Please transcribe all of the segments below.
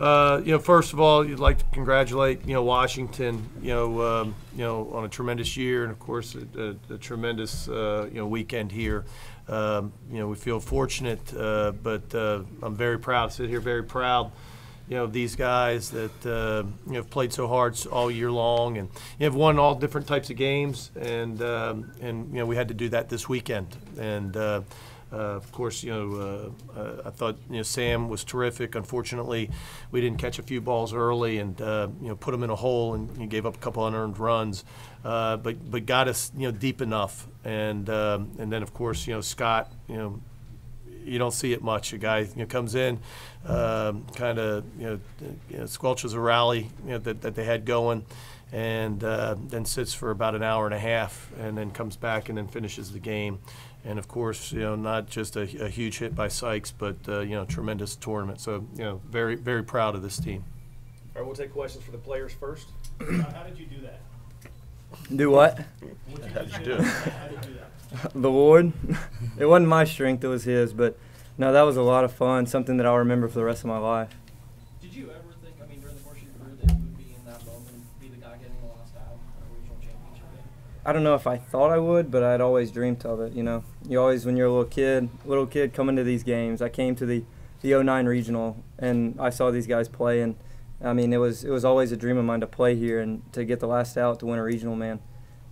First of all, you'd like to congratulate, Washington, on a tremendous year and, of course, a tremendous, weekend here. We feel fortunate, but I'm very proud to sit here, very proud, of these guys that, have played so hard all year long and have won all different types of games. And we had to do that this weekend. And, of course, I thought, Sam was terrific. Unfortunately, we didn't catch a few balls early and, put them in a hole and gave up a couple unearned runs, but got us, deep enough. And then, of course, Scott, you don't see it much. A guy comes in, kind of, squelches a rally that they had going, and then sits for about an hour and a half, and then comes back and then finishes the game. And of course, not just a huge hit by Sykes, but tremendous tournament. So, very, very proud of this team. All right, we'll take questions for the players first. How did you do that? Do what? How did you do it? How did you do that? The Lord. It wasn't my strength, it was His. But no, that was a lot of fun, something that I'll remember for the rest of my life. Did you ever think, during the course of your career, that you would be in that moment and be the guy getting the last out in a regional championship game? I don't know if I thought I would, but I'd always dreamed of it, You always, when you're a little kid coming to these games. I came to the 09 regional, and I saw these guys play, and it was always a dream of mine to play here and to get the last out to win a regional, man,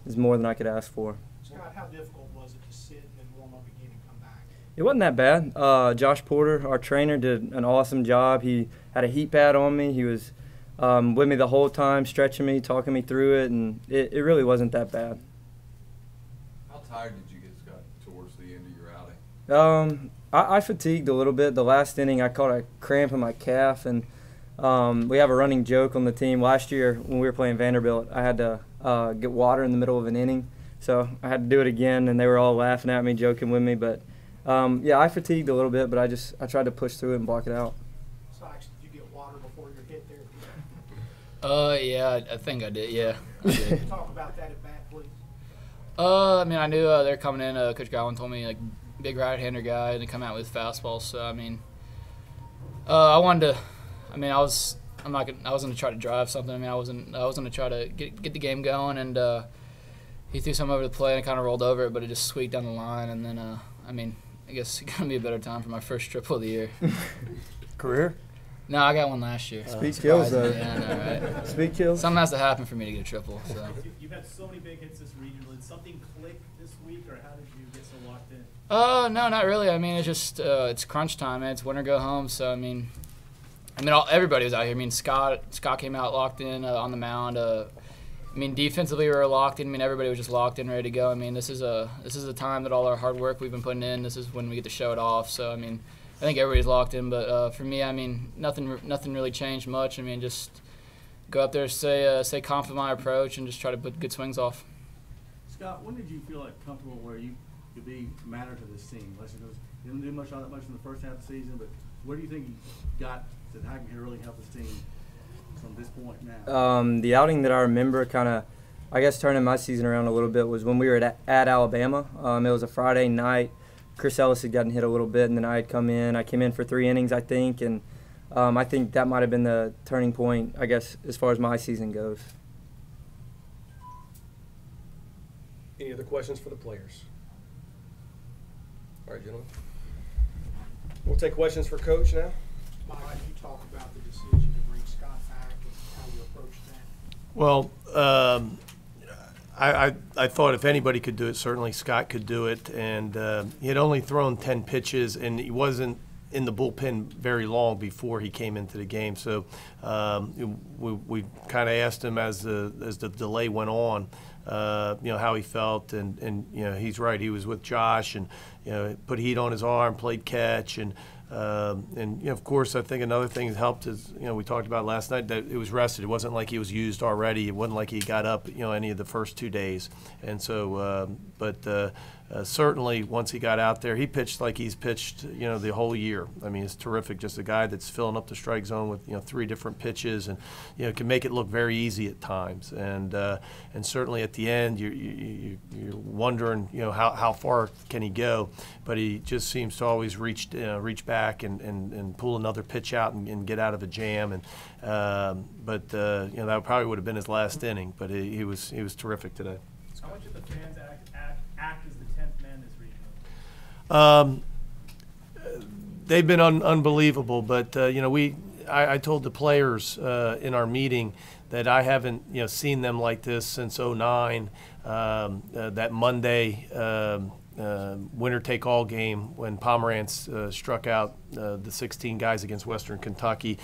is more than I could ask for. Scott, how difficult was it to sit and warm up again and come back? It wasn't that bad. Josh Porter, our trainer, did an awesome job. He had a heat pad on me. He was with me the whole time, stretching me, talking me through it, and it really wasn't that bad. How tired did you get, Scott, towards the end of your outing? I fatigued a little bit. The last inning, I caught a cramp in my calf, and we have a running joke on the team. Last year, when we were playing Vanderbilt, I had to get water in the middle of an inning, so I had to do it again, and they were all laughing at me, joking with me. But I fatigued a little bit, but I tried to push through it and block it out. Sykes, did you get water before your hit there? Yeah, I think I did. Yeah. I did. Talk about that at bat, please. I knew they're coming in. Coach Godwin told me big right-hander guy, and they come out with fastballs. So I wanted to. I wasn't gonna try to drive something. I was gonna try to get the game going, and he threw something over the plate and kind of rolled over it, but it just squeaked down the line. And then I guess it's gonna be a better time for my first triple of the year. Career? No, I got one last year. Speed kills, though. Yeah, I know, right? Speed kills. Something has to happen for me to get a triple. So. You've had so many big hits this regional. Did something click this week, or how did you get so locked in? No, not really. It's just it's crunch time, man. It's winter go home, so everybody was out here. Scott came out locked in on the mound. Defensively we were locked in. Everybody was just locked in, ready to go. This is a time that all our hard work we've been putting in. This is when we get to show it off. So I think everybody's locked in. But for me, nothing really changed much. Just go up there, stay confident in my approach, and just try to put good swings off. Scott, when did you feel comfortable where you could be matter to this team? You didn't do all that much in the first half of the season, but where do you think you got that how can really help this team from this point now? The outing that I remember turning my season around a little bit was when we were at Alabama. It was a Friday night. Chris Ellis had gotten hit a little bit, and then I had come in. I came in for 3 innings, I think, and I think that might have been the turning point, I guess, as far as my season goes. Any other questions for the players? All right, gentlemen. We'll take questions for Coach now. Mike, could you talk about the decision to bring Scott back and how you approached that? Well, I thought if anybody could do it, certainly Scott could do it. And he had only thrown 10 pitches, and he wasn't in the bullpen very long before he came into the game. So we kind of asked him as the delay went on, how he felt, and he's right. He was with Josh, and put heat on his arm, played catch, and of course, I think another thing that helped is, we talked about last night that it was rested. It wasn't like he was used already. It wasn't like he got up, any of the first 2 days. And so, certainly once he got out there, he pitched like he's pitched, the whole year. I mean, it's terrific. Just a guy that's filling up the strike zone with, 3 different pitches, and can make it look very easy at times. And certainly at the end, you're wondering, how far can he go? But he just seems to always reach back and pull another pitch out and get out of a jam. And but that probably would have been his last inning. But he was terrific today. How much of the fans act as the 10th man this regional? They've been unbelievable, but I told the players in our meeting that I haven't seen them like this since '09. That Monday winner-take-all game when Pomerantz struck out the 16 guys against Western Kentucky,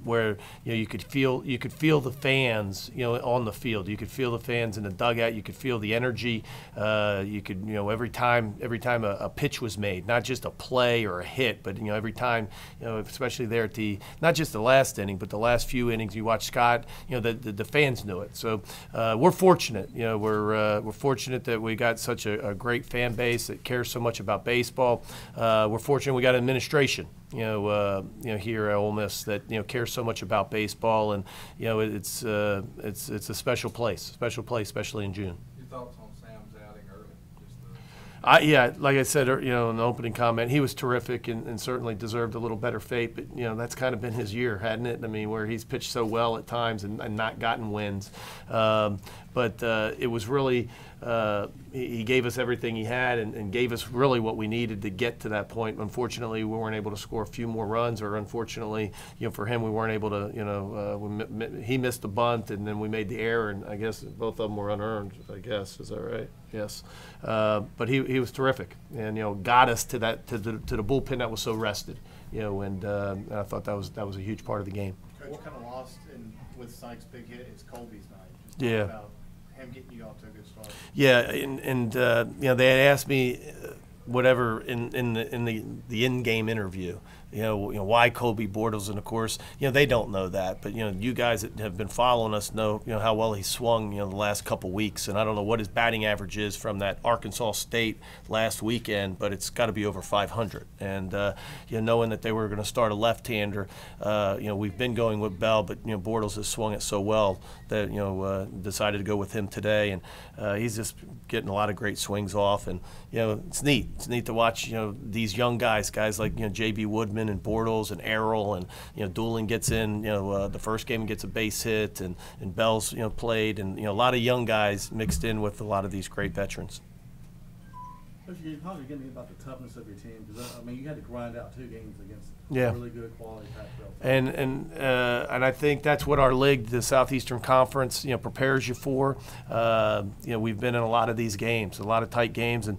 where you could feel the fans on the field. You could feel the fans in the dugout. You could feel the energy. You could every time a pitch was made, not just a play or a hit, but every time especially there at not just the last inning, but the last few innings you watch Scott. The fans knew it. So we're fortunate. We're fortunate that we got such a great fan base that cares so much about baseball. We're fortunate we got an administration, here at Ole Miss that cares so much about baseball, and it's a special place, especially in June. Your thoughts on Sam's outing early? Yeah, like I said, in the opening comment, he was terrific and certainly deserved a little better fate. But that's kind of been his year, hadn't it? I mean, where he's pitched so well at times and not gotten wins. But it was really he gave us everything he had and gave us really what we needed to get to that point. Unfortunately, we weren't able to score a few more runs, or unfortunately, for him, we weren't able to. He missed the bunt, and then we made the error, and I guess both of them were unearned. I guess, is that right? Yes. But he was terrific, and got us to the bullpen that was so rested. And I thought that was a huge part of the game. Coach, kind of lost with Sykes' big hit is Colby's night. Just yeah. About him getting you off to a good start. Yeah, and they had asked me whatever in the in-game interview, why Colby Bortles, and of course, they don't know that, but you guys that have been following us know, how well he swung, the last couple weeks, and I don't know what his batting average is from that Arkansas State last weekend, but it's got to be over 500. And knowing that they were going to start a left-hander, we've been going with Bell, but Bortles has swung it so well that decided to go with him today, and he's just getting a lot of great swings off, and it's neat. It's neat to watch these young guys like J.B. Woodman and Bortles and Errol, and Doolin gets in the first game and gets a base hit, and Bell's played, and a lot of young guys mixed in with a lot of these great veterans. Coach, you talk again about the toughness of your team, because I mean you had to grind out 2 games against really good quality Pac-12. And I think that's what our league, the Southeastern Conference, prepares you for. We've been in a lot of these games, a lot of tight games, and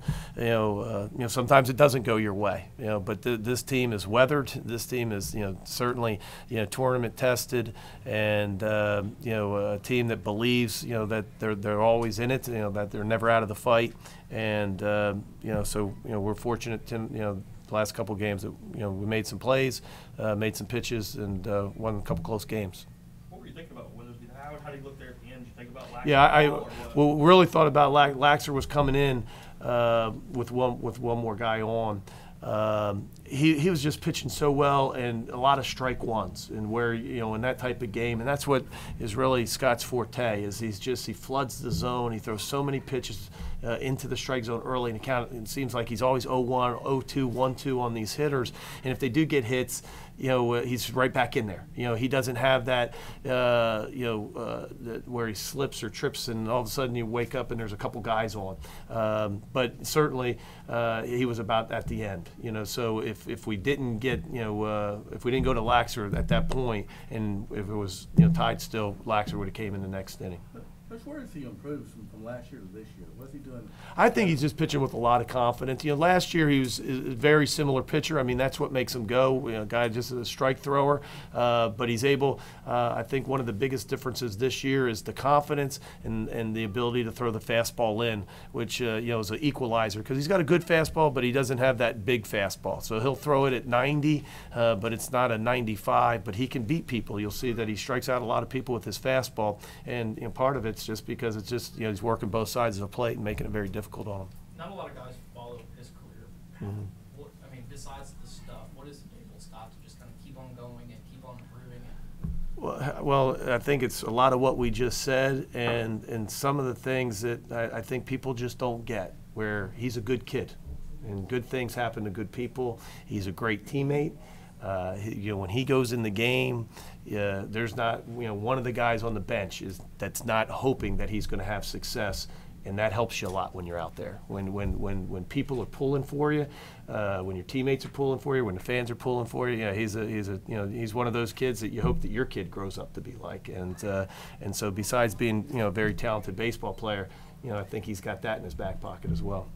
sometimes it doesn't go your way. But this team is weathered. This team is certainly tournament tested, and a team that believes that they're always in it. That they're never out of the fight. And so we're fortunate to the last couple of games that we made some plays, made some pitches, and won a couple close games. What were you thinking about Witherspoon? How did he look there at the end? Did you think about Laxer? Yeah, we really thought about Laxer was coming in with one more guy on. He was just pitching so well, and a lot of strike ones, and where in that type of game, and that's what is really Scott's forte. Is he floods the zone. He throws so many pitches into the strike zone early in the count. It seems like he's always 0-1, 0-2, 1-2 on these hitters, and if they do get hits, he's right back in there. He doesn't have that, where he slips or trips, and all of a sudden you wake up and there's a couple guys on. But certainly he was about at the end. So if we didn't get, if we didn't go to Laxer at that point, and if it was tied still, Laxer would have came in the next inning. Coach, where has he improved from last year to this year? What's he doing? I think he's just pitching with a lot of confidence. Last year he was a very similar pitcher. I mean, that's what makes him go. A guy just a strike thrower, but he's able. I think one of the biggest differences this year is the confidence and the ability to throw the fastball in, which is an equalizer, because he's got a good fastball, but he doesn't have that big fastball. So he'll throw it at 90, but it's not a 95. But he can beat people. You'll see that he strikes out a lot of people with his fastball, and part of it's just because it's just he's working both sides of the plate and making it very difficult on him. not a lot of guys follow his career path. Mhm. What, I mean, besides the stuff, what is enabled Scott to just kind of keep on going and keep on improving it? Well, I think it's a lot of what we just said, and some of the things that I think people just don't get. Where he's a good kid, and good things happen to good people. He's a great teammate. When he goes in the game, there's not one of the guys on the bench that's not hoping that he's going to have success, and that helps you a lot when you're out there. When people are pulling for you, when your teammates are pulling for you, when the fans are pulling for you, he's one of those kids that you hope that your kid grows up to be like. And so besides being a very talented baseball player, I think he's got that in his back pocket as well.